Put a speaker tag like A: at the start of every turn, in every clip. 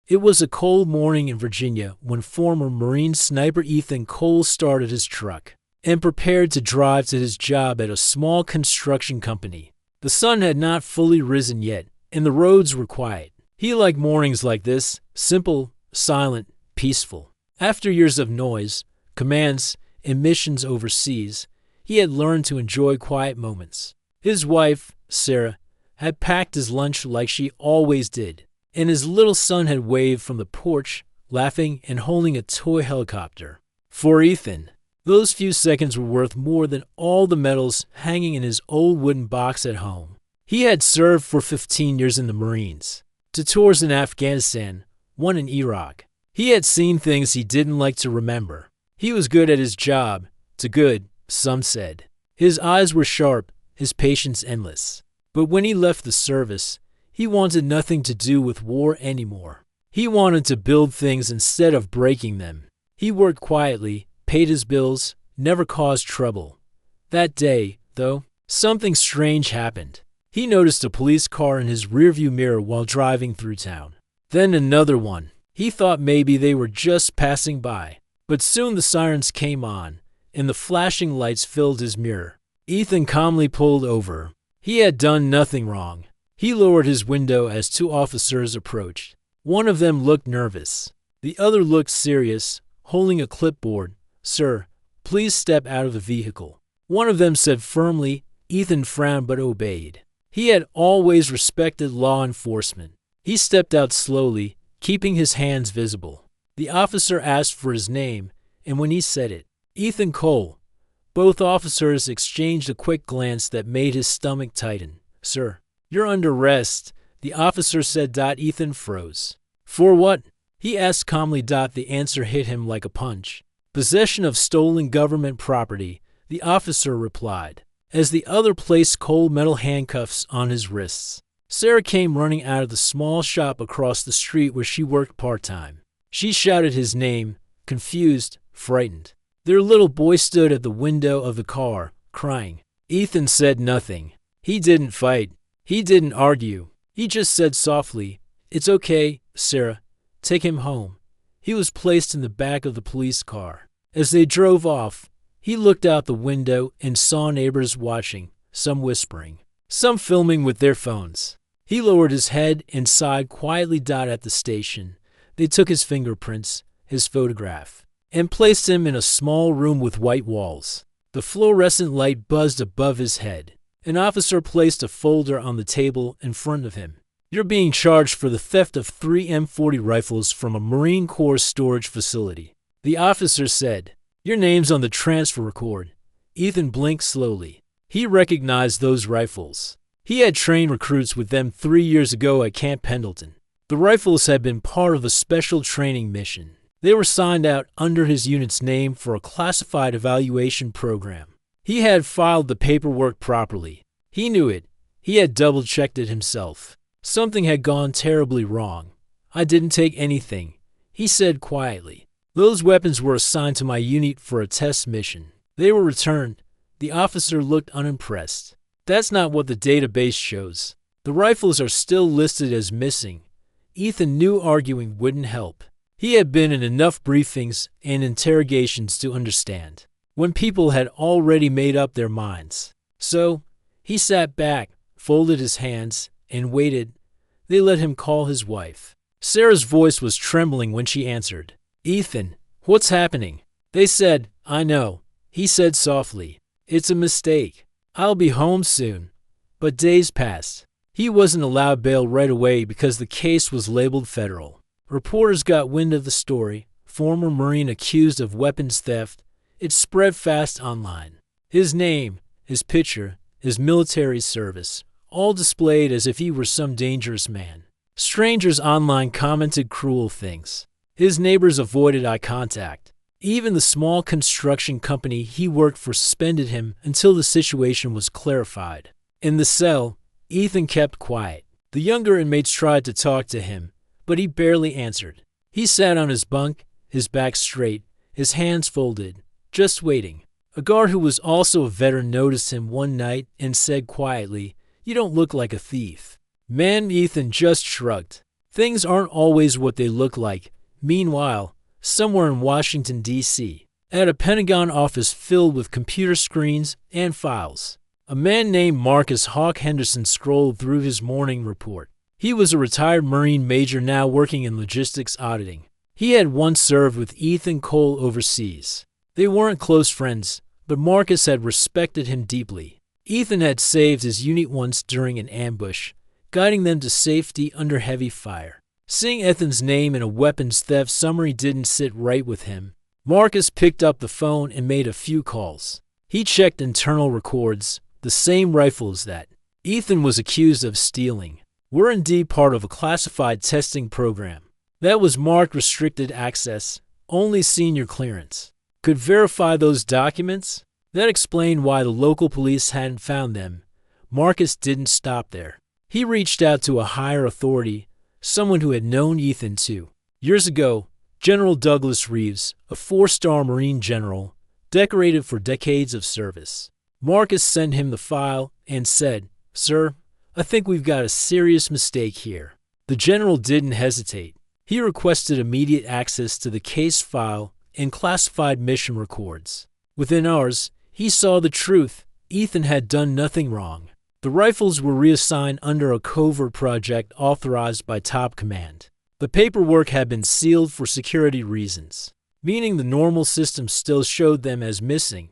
A: It was a cold morning in Virginia when former Marine sniper Ethan Cole started his truck and prepared to drive to his job at a small construction company. The sun had not fully risen yet, and the roads were quiet. He liked mornings like this, simple, silent, peaceful. After years of noise, commands, and missions overseas, he had learned to enjoy quiet moments. His wife, Sarah, had packed his lunch like she always did, and his little son had waved from the porch, laughing and holding a toy helicopter. For Ethan, those few seconds were worth more than all the medals hanging in his old wooden box at home. He had served for 15 years in the Marines, 2 tours in Afghanistan, 1 in Iraq. He had seen things he didn't like to remember. He was good at his job, too good, some said. His eyes were sharp, his patience endless. But when he left the service, he wanted nothing to do with war anymore. He wanted to build things instead of breaking them. He worked quietly, paid his bills, never caused trouble. That day, though, something strange happened. He noticed a police car in his rearview mirror while driving through town. Then another one. He thought maybe they were just passing by. But soon the sirens came on, and the flashing lights filled his mirror. Ethan calmly pulled over. He had done nothing wrong. He lowered his window as 2 officers approached. One of them looked nervous. The other looked serious, holding a clipboard. "Sir, please step out of the vehicle." One of them said firmly. Ethan frowned but obeyed. He had always respected law enforcement. He stepped out slowly, keeping his hands visible. The officer asked for his name, and when he said it, Ethan Cole, both officers exchanged a quick glance that made his stomach tighten. "Sir, you're under arrest," the officer said. Ethan froze. "For what?" he asked calmly. The answer hit him like a punch. "Possession of stolen government property," the officer replied, as the other placed cold metal handcuffs on his wrists. Sarah came running out of the small shop across the street where she worked part-time. She shouted his name, confused, frightened. Their little boy stood at the window of the car, crying. Ethan said nothing. He didn't fight. He didn't argue. He just said softly, "It's okay, Sarah. Take him home." He was placed in the back of the police car. As they drove off, he looked out the window and saw neighbors watching, some whispering, some filming with their phones. He lowered his head and sighed quietly. At the station, they took his fingerprints, his photograph, and placed him in a small room with white walls. The fluorescent light buzzed above his head. An officer placed a folder on the table in front of him. "You're being charged for the theft of 3 M40 rifles from a Marine Corps storage facility," the officer said. "Your name's on the transfer record." Ethan blinked slowly. He recognized those rifles. He had trained recruits with them 3 years ago at Camp Pendleton. The rifles had been part of a special training mission. They were signed out under his unit's name for a classified evaluation program. He had filed the paperwork properly. He knew it. He had double-checked it himself. Something had gone terribly wrong. "I didn't take anything," he said quietly. "Those weapons were assigned to my unit for a test mission. They were returned." The officer looked unimpressed. "That's not what the database shows. The rifles are still listed as missing." Ethan knew arguing wouldn't help. He had been in enough briefings and interrogations to understand when people had already made up their minds. So, he sat back, folded his hands, and waited. They let him call his wife. Sarah's voice was trembling when she answered. "Ethan, what's happening?" They said, "I know," he said softly. "It's a mistake. I'll be home soon." But days passed. He wasn't allowed bail right away because the case was labeled federal. Reporters got wind of the story. Former Marine accused of weapons theft. It spread fast online. His name, his picture, his military service, all displayed as if he were some dangerous man. Strangers online commented cruel things. His neighbors avoided eye contact. Even the small construction company he worked for suspended him until the situation was clarified. In the cell, Ethan kept quiet. The younger inmates tried to talk to him, but he barely answered. He sat on his bunk, his back straight, his hands folded, just waiting. A guard who was also a veteran noticed him one night and said quietly, "You don't look like a thief." Man, Ethan just shrugged. Things aren't always what they look like. Meanwhile, somewhere in Washington, D.C., at a Pentagon office filled with computer screens and files, a man named Marcus Hawk Henderson scrolled through his morning report. He was a retired Marine major now working in logistics auditing. He had once served with Ethan Cole overseas. They weren't close friends, but Marcus had respected him deeply. Ethan had saved his unit once during an ambush, guiding them to safety under heavy fire. Seeing Ethan's name in a weapons theft summary didn't sit right with him. Marcus picked up the phone and made a few calls. He checked internal records, the same rifles that Ethan was accused of stealing were indeed part of a classified testing program. That was marked restricted access, only senior clearance could verify those documents. That explained why the local police hadn't found them. Marcus didn't stop there. He reached out to a higher authority, someone who had known Ethan 2 years ago, General Douglas Reeves, a 4-star Marine general, decorated for decades of service. Marcus sent him the file and said, "Sir, I think we've got a serious mistake here." The general didn't hesitate. He requested immediate access to the case file and classified mission records. Within hours, he saw the truth. Ethan had done nothing wrong. The rifles were reassigned under a covert project authorized by top command. The paperwork had been sealed for security reasons, meaning the normal system still showed them as missing.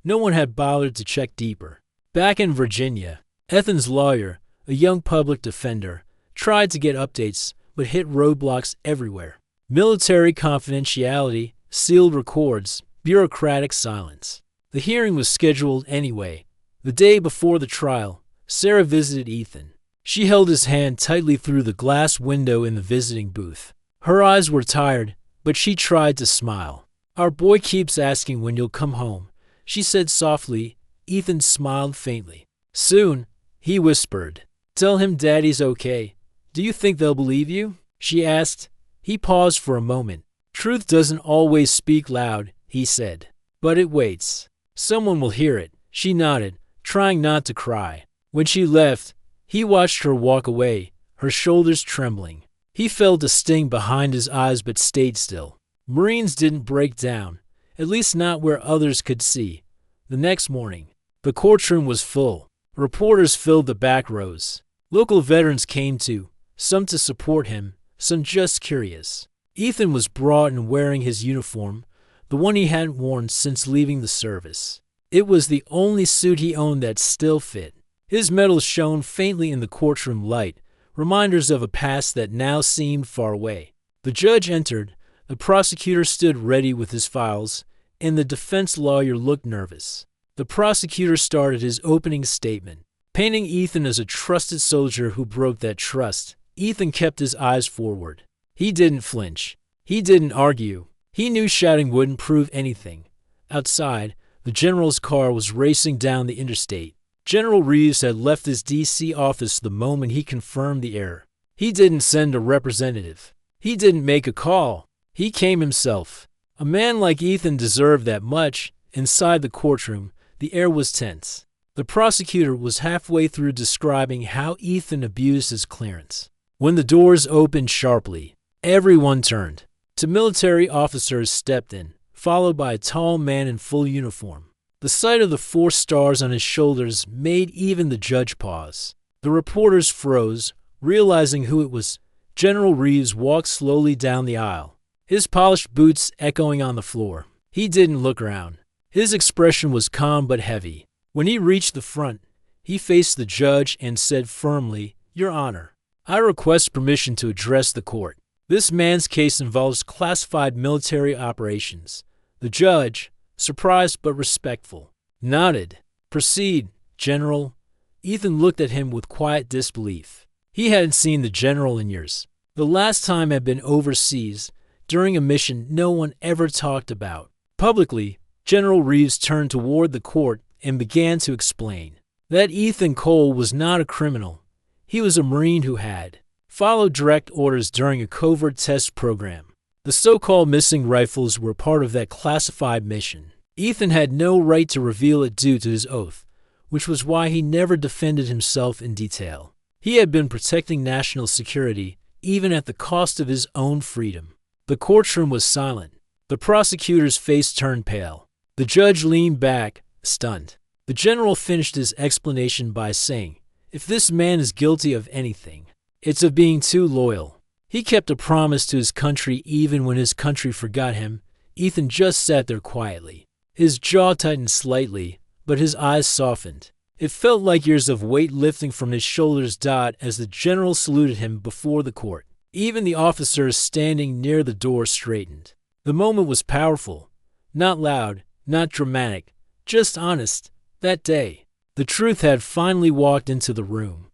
A: No one had bothered to check deeper. Back in Virginia, Ethan's lawyer, a young public defender, tried to get updates but hit roadblocks everywhere. Military confidentiality, sealed records, bureaucratic silence. The hearing was scheduled anyway. The day before the trial, Sarah visited Ethan. She held his hand tightly through the glass window in the visiting booth. Her eyes were tired, but she tried to smile. "Our boy keeps asking when you'll come home," she said softly. Ethan smiled faintly. "Soon," he whispered. "Tell him Daddy's okay." "Do you think they'll believe you?" she asked. He paused for a moment. "Truth doesn't always speak loud," he said. "But it waits. Someone will hear it." She nodded, trying not to cry. When she left, he watched her walk away, her shoulders trembling. He felt a sting behind his eyes but stayed still. Marines didn't break down, at least not where others could see. The next morning, the courtroom was full. Reporters filled the back rows. Local veterans came too, some to support him, some just curious. Ethan was brought and wearing his uniform, the one he hadn't worn since leaving the service. It was the only suit he owned that still fit. His medals shone faintly in the courtroom light, reminders of a past that now seemed far away. The judge entered, the prosecutor stood ready with his files, and the defense lawyer looked nervous. The prosecutor started his opening statement, painting Ethan as a trusted soldier who broke that trust. Ethan kept his eyes forward. He didn't flinch. He didn't argue. He knew shouting wouldn't prove anything. Outside, the general's car was racing down the interstate. General Reeves had left his D.C. office the moment he confirmed the error. He didn't send a representative. He didn't make a call. He came himself. A man like Ethan deserved that much. Inside the courtroom, the air was tense. The prosecutor was halfway through describing how Ethan abused his clearance when the doors opened sharply. Everyone turned. Two military officers stepped in, followed by a tall man in full uniform. The sight of the 4 stars on his shoulders made even the judge pause. The reporters froze, realizing who it was. General Reeves walked slowly down the aisle, his polished boots echoing on the floor. He didn't look around. His expression was calm but heavy. When he reached the front, he faced the judge and said firmly, "Your Honor, I request permission to address the court. This man's case involves classified military operations." The judge, surprised but respectful, nodded. "Proceed, General." Ethan looked at him with quiet disbelief. He hadn't seen the general in years. The last time had been overseas, during a mission no one ever talked about. Publicly, General Reeves turned toward the court and began to explain that Ethan Cole was not a criminal. He was a Marine who had followed direct orders during a covert test program. The so-called missing rifles were part of that classified mission. Ethan had no right to reveal it due to his oath, which was why he never defended himself in detail. He had been protecting national security, even at the cost of his own freedom. The courtroom was silent. The prosecutor's face turned pale. The judge leaned back, stunned. The general finished his explanation by saying, "If this man is guilty of anything, it's of being too loyal. He kept a promise to his country even when his country forgot him." Ethan just sat there quietly. His jaw tightened slightly, but his eyes softened. It felt like years of weight lifting from his shoulders as the general saluted him before the court. Even the officers standing near the door straightened. The moment was powerful. Not loud, not dramatic, just honest. That day, the truth had finally walked into the room.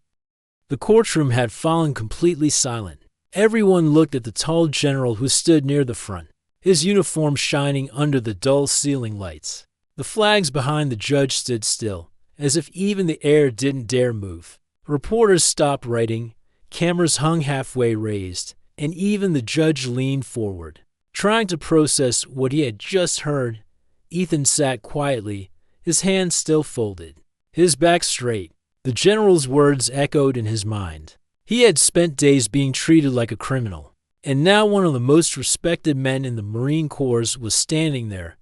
A: The courtroom had fallen completely silent. Everyone looked at the tall general who stood near the front, his uniform shining under the dull ceiling lights. The flags behind the judge stood still, as if even the air didn't dare move. Reporters stopped writing, cameras hung halfway raised, and even the judge leaned forward, trying to process what he had just heard. Ethan sat quietly, his hands still folded, his back straight. The general's words echoed in his mind. He had spent days being treated like a criminal, and now one of the most respected men in the Marine Corps was standing there,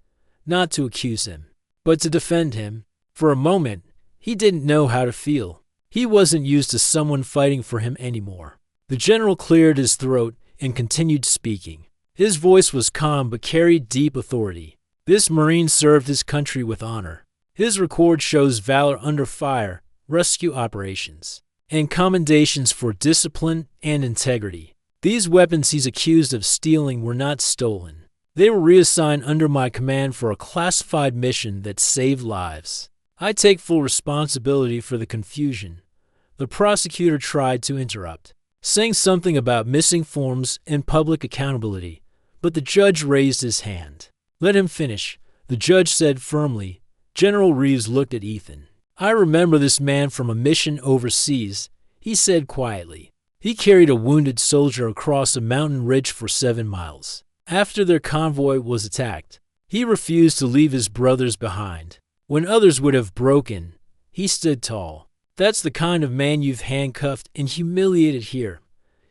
A: not to accuse him, but to defend him. For a moment, he didn't know how to feel. He wasn't used to someone fighting for him anymore. The general cleared his throat and continued speaking. His voice was calm but carried deep authority. This Marine served his country with honor. His record shows valor under fire, rescue operations, and commendations for discipline and integrity. These weapons he's accused of stealing were not stolen. They were reassigned under my command for a classified mission that saved lives. I take full responsibility for the confusion. The prosecutor tried to interrupt, saying something about missing forms and public accountability, but the judge raised his hand. "Let him finish," the judge said firmly. General Reeves looked at Ethan. "I remember this man from a mission overseas," he said quietly. "He carried a wounded soldier across a mountain ridge for 7 miles. After their convoy was attacked, he refused to leave his brothers behind. When others would have broken, he stood tall. That's the kind of man you've handcuffed and humiliated here."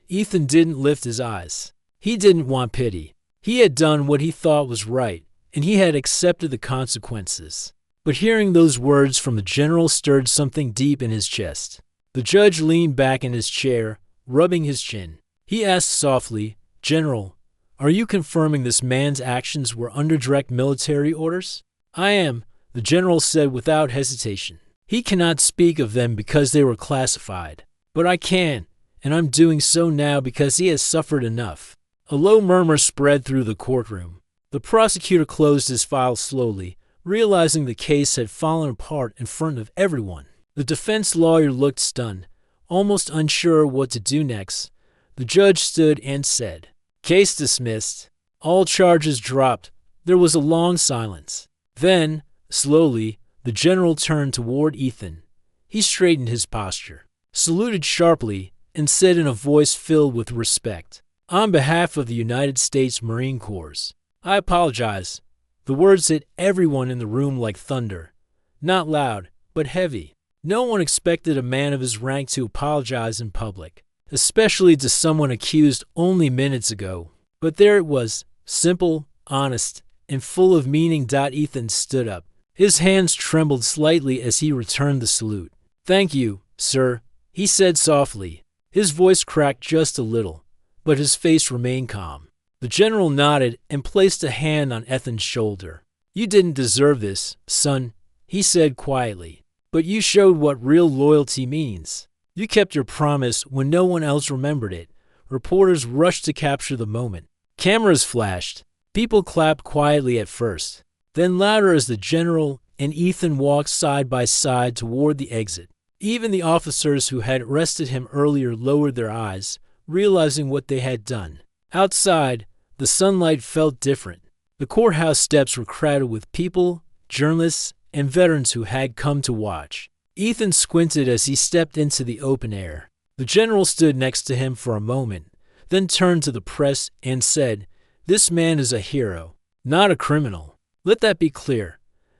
A: Ethan didn't lift his eyes. He didn't want pity. He had done what he thought was right, and he had accepted the consequences. But hearing those words from the general stirred something deep in his chest. The judge leaned back in his chair, rubbing his chin. He asked softly, "General, are you confirming this man's actions were under direct military orders?" "I am," the general said without hesitation. "He cannot speak of them because they were classified. But I can, and I'm doing so now because he has suffered enough." A low murmur spread through the courtroom. The prosecutor closed his file slowly, realizing the case had fallen apart in front of everyone. The defense lawyer looked stunned, almost unsure what to do next. The judge stood and said, "Case dismissed." All charges dropped. There was a long silence. Then, slowly, the general turned toward Ethan. He straightened his posture, saluted sharply, and said in a voice filled with respect, "On behalf of the United States Marine Corps, I apologize." The words hit everyone in the room like thunder. Not loud, but heavy. No one expected a man of his rank to apologize in public, especially to someone accused only minutes ago. But there it was, simple, honest, and full of meaning. Ethan stood up. His hands trembled slightly as he returned the salute. "Thank you, sir," he said softly. His voice cracked just a little, but his face remained calm. The general nodded and placed a hand on Ethan's shoulder. "You didn't deserve this, son," he said quietly, "but you showed what real loyalty means. You kept your promise when no one else remembered it." Reporters rushed to capture the moment. Cameras flashed. People clapped quietly at first, then louder as the general and Ethan walked side by side toward the exit. Even the officers who had arrested him earlier lowered their eyes, realizing what they had done. Outside, the sunlight felt different. The courthouse steps were crowded with people, journalists, and veterans who had come to watch. Ethan squinted as he stepped into the open air. The general stood next to him for a moment, then turned to the press and said, "This man is a hero, not a criminal. Let that be clear."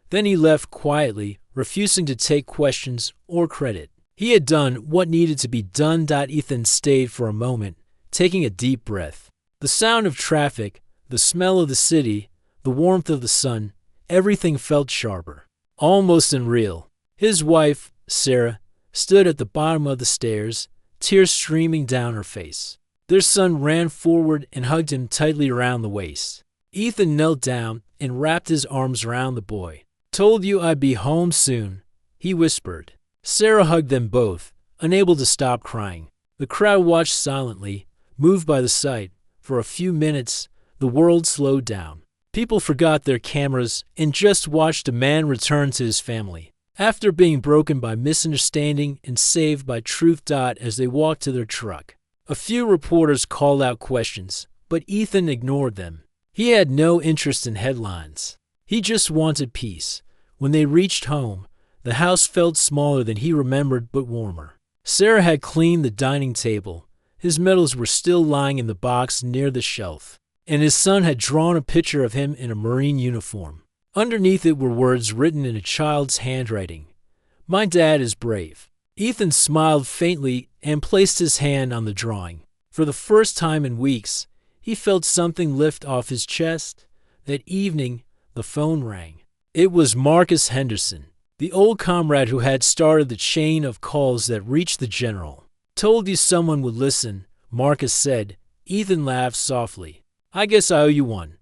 A: Then he left quietly, refusing to take questions or credit. He had done what needed to be done. Ethan stayed for a moment, taking a deep breath. The sound of traffic, the smell of the city, the warmth of the sun, everything felt sharper, almost unreal. His wife, Sarah, stood at the bottom of the stairs, tears streaming down her face. Their son ran forward and hugged him tightly around the waist. Ethan knelt down and wrapped his arms around the boy. "Told you I'd be home soon," he whispered. Sarah hugged them both, unable to stop crying. The crowd watched silently, moved by the sight. For a few minutes, the world slowed down. People forgot their cameras and just watched a man return to his family. After being broken by misunderstanding and saved by truth. As they walked to their truck, a few reporters called out questions, but Ethan ignored them. He had no interest in headlines. He just wanted peace. When they reached home, the house felt smaller than he remembered, but warmer. Sarah had cleaned the dining table. His medals were still lying in the box near the shelf, and his son had drawn a picture of him in a Marine uniform. Underneath it were words written in a child's handwriting. "My dad is brave." Ethan smiled faintly and placed his hand on the drawing. For the first time in weeks, he felt something lift off his chest. That evening, the phone rang. It was Marcus Henderson, the old comrade who had started the chain of calls that reached the general. "Told you someone would listen," Marcus said. Ethan laughed softly. "I guess I owe you one.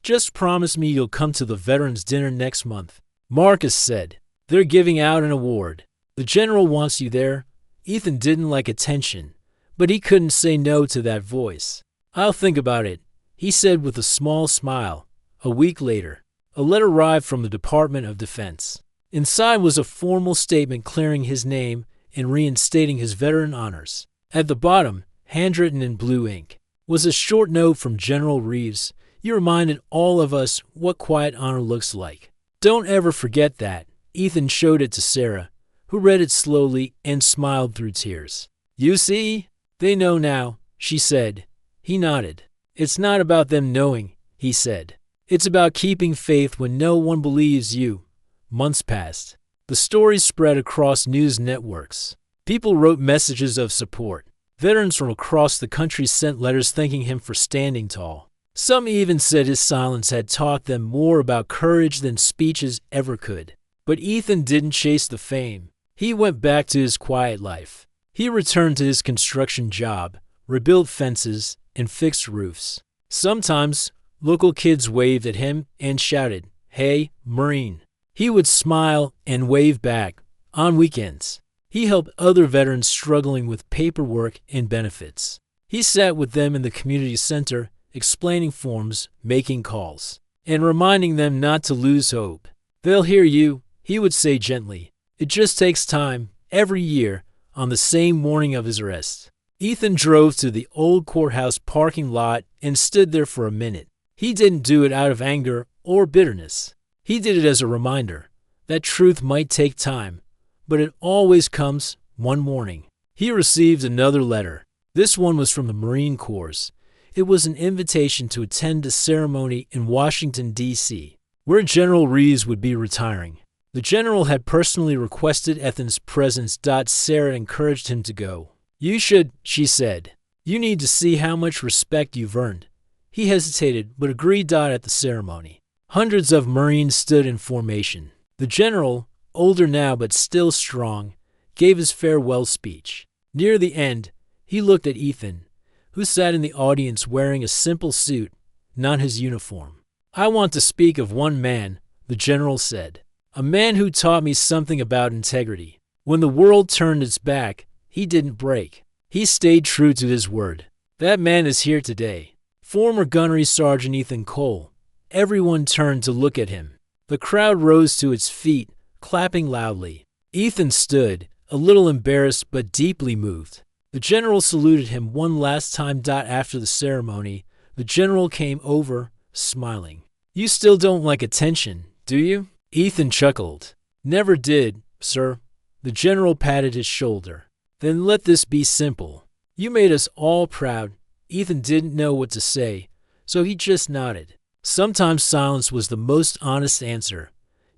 A: Just promise me you'll come to the Veterans Dinner next month." Marcus said, "They're giving out an award. The general wants you there." Ethan didn't like attention, but he couldn't say no to that voice. "I'll think about it," he said with a small smile. A week later, a letter arrived from the Department of Defense. Inside was a formal statement clearing his name and reinstating his veteran honors. At the bottom, handwritten in blue ink, was a short note from General Reeves. "You reminded all of us what quiet honor looks like. Don't ever forget that." Ethan showed it to Sarah, who read it slowly and smiled through tears. "You see? They know now," she said. He nodded. "It's not about them knowing," he said. "It's about keeping faith when no one believes you." Months passed. The story spread across news networks. People wrote messages of support. Veterans from across the country sent letters thanking him for standing tall. Some even said his silence had taught them more about courage than speeches ever could. But Ethan didn't chase the fame. He went back to his quiet life. He returned to his construction job, rebuilt fences, and fixed roofs. Sometimes, local kids waved at him and shouted, "Hey, Marine." He would smile and wave back. On weekends, he helped other veterans struggling with paperwork and benefits. He sat with them in the community center, explaining forms, making calls, and reminding them not to lose hope. "They'll hear you," he would say gently. "It just takes time." Every year, on the same morning of his arrest, Ethan drove to the old courthouse parking lot and stood there for a minute. He didn't do it out of anger or bitterness. He did it as a reminder that truth might take time, but it always comes one morning. He received another letter. This one was from the Marine Corps. It was an invitation to attend a ceremony in Washington, D.C., where General Reeves would be retiring. The general had personally requested Ethan's presence. Sarah encouraged him to go. "You should," she said. "You need to see how much respect you've earned." He hesitated, but agreed. At the ceremony, hundreds of Marines stood in formation. The general, older now but still strong, gave his farewell speech. Near the end, he looked at Ethan, who sat in the audience wearing a simple suit, not his uniform. "I want to speak of one man," the general said. "A man who taught me something about integrity. When the world turned its back, he didn't break. He stayed true to his word. That man is here today." Former Gunnery Sergeant Ethan Cole. Everyone turned to look at him. The crowd rose to its feet, clapping loudly. Ethan stood, a little embarrassed but deeply moved. The general saluted him one last time. After the ceremony, the general came over, smiling. "You still don't like attention, do you?" Ethan chuckled. "Never did, sir." The general patted his shoulder. "Then let this be simple. You made us all proud." Ethan didn't know what to say, so he just nodded. Sometimes silence was the most honest answer.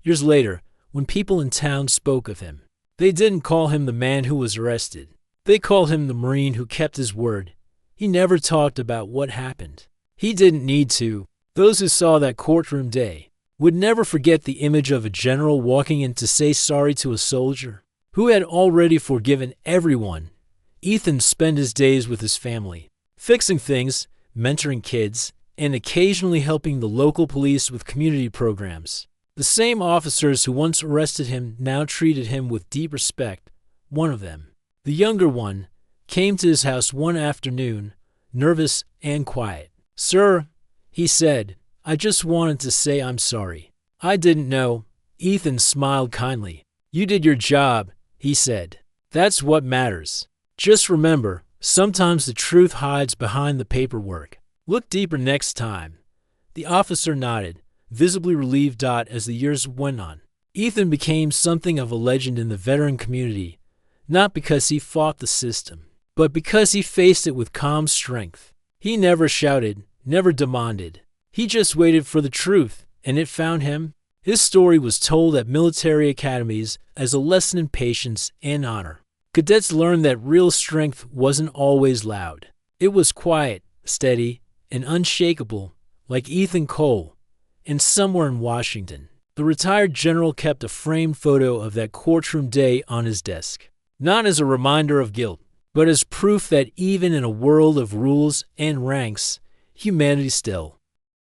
A: Years later, when people in town spoke of him, they didn't call him the man who was arrested. They called him the Marine who kept his word. He never talked about what happened. He didn't need to. Those who saw that courtroom day would never forget the image of a general walking in to say sorry to a soldier who had already forgiven everyone. Ethan spent his days with his family, fixing things, mentoring kids, and occasionally helping the local police with community programs. The same officers who once arrested him now treated him with deep respect. One of them, the younger one, came to his house one afternoon, nervous and quiet. "Sir," he said, "I just wanted to say I'm sorry. I didn't know." Ethan smiled kindly. "You did your job," he said. "That's what matters. Just remember, sometimes the truth hides behind the paperwork. Look deeper next time." The officer nodded, visibly relieved. As the years went on, Ethan became something of a legend in the veteran community, not because he fought the system, but because he faced it with calm strength. He never shouted, never demanded. He just waited for the truth, and it found him. His story was told at military academies as a lesson in patience and honor. Cadets learned that real strength wasn't always loud. It was quiet, steady, and unshakable, like Ethan Cole. And somewhere in Washington, the retired general kept a framed photo of that courtroom day on his desk, not as a reminder of guilt, but as proof that even in a world of rules and ranks, humanity still